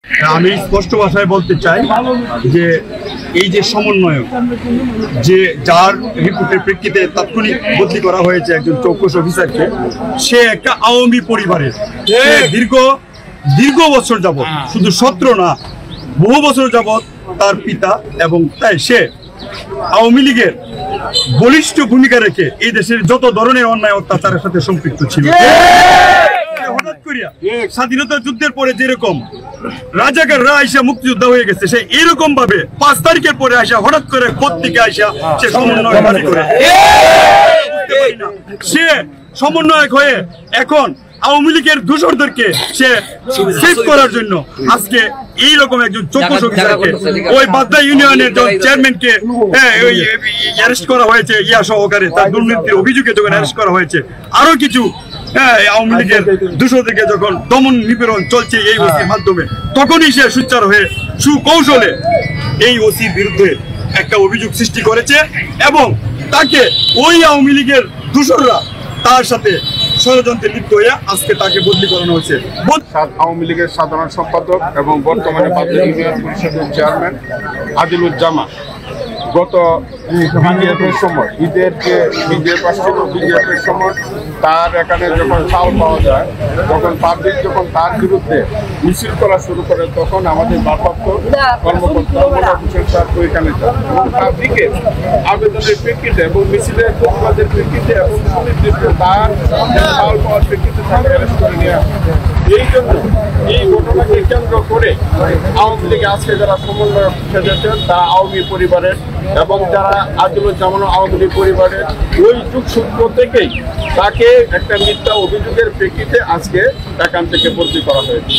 আমি স্পষ্ট ভাষায় বলতে চাই যে এই যে সমন্বয়ক যে যার রিপোর্টের প্রেক্ষিতে তাৎক্ষণিক বদলি করা হয়েছে একজন চৌকস অফিসারকে, সে একটা আওয়ামী পরিবারের দীর্ঘ বছর যাবৎ, শুধু 17 না বহু বছর যাবৎ তার পিতা, এবং তাই সে আওয়ামী লীগের বলিষ্ঠ ভূমিকা রেখে এই দেশের যত ধরনের অন্যায় অত্যাচারের সাথে সম্পৃক্ত ছিল। হঠাৎ করিয়া স্বাধীনতা যুদ্ধের পরে যেরকম রাজাকাররা আইসা মুক্তিযোদ্ধা হয়ে গেছে, সে এরকম ভাবে 5 তারিখের পরে আইসা হঠাৎ করে পত্রিকা আইসা সে সমন্বয় করে, সে সমন্বয়ক হয়ে এখন আওয়ামী লীগের দূষরদেরকে সে সেভ করার জন্য আজকে এইরকম একজন চৌকস অফিসারকে, ওই বাড্ডা ইউনিয়নের চেয়ারম্যানকে অ্যারেস্ট করা হয়েছে ইয়া সহকারে, তার দুর্নীতির অভিযোগে যখন অ্যারেস্ট করা হয়েছে, আরো কিছু আওয়ামী লীগের দূষরদেরকে যখন দমন নিপীড়ন চলছে এই ওসির মাধ্যমে, তখনই সে সুচার হয়ে সুকৌশলে এই ওসির বিরুদ্ধে একটা অভিযোগ সৃষ্টি করেছে, এবং তাকে ওই আওয়ামী লীগের দূষররা তার সাথে ষড়যন্ত্রে লিপ্ত হয়ে আজকে তাকে বদলি করানো হয়েছে। আওয়ামী লীগের সাধারণ সম্পাদক এবং বর্তমানে বাড্ডা ইউনিয়ন পরিষদের চেয়ারম্যান আদিলুজ্জামান গত বিজেপির সময় ঈদের পাশে বিজেপির সময় তার এখানে যখন চাল পাওয়া যায়, তখন পাবলিক যখন তার বিরুদ্ধে মিছিল করা শুরু করে, তখন আমাদের ভারপ্রাপ্ত কর্মকর্তা হোসেন স্যার ওইখানে যান এবং পাবলিকের আবেদনের প্রেক্ষিতে এবং মিছিলের প্রতিবাদের প্রেক্ষিতে এবং সুনির্দিষ্ট তার চাল পাওয়ার প্রেক্ষিতে তাকে অ্যারেস্ট করে নিয়ে আসে। এই জন্য এই ঘটনাকে কেন্দ্র করে আওয়ামী লীগ আজকে যারা সমন্বয়ক সেজেছেন তারা আওয়ামী পরিবারের, এবং যারা আদিলুজ্জামান আওয়ামী লীগ পরিবারের ওই যুগসূত্র থেকেই তাকে একটা মিথ্যা অভিযোগের প্রেক্ষিতে আজকে এখান থেকে বদলি করা হয়েছে।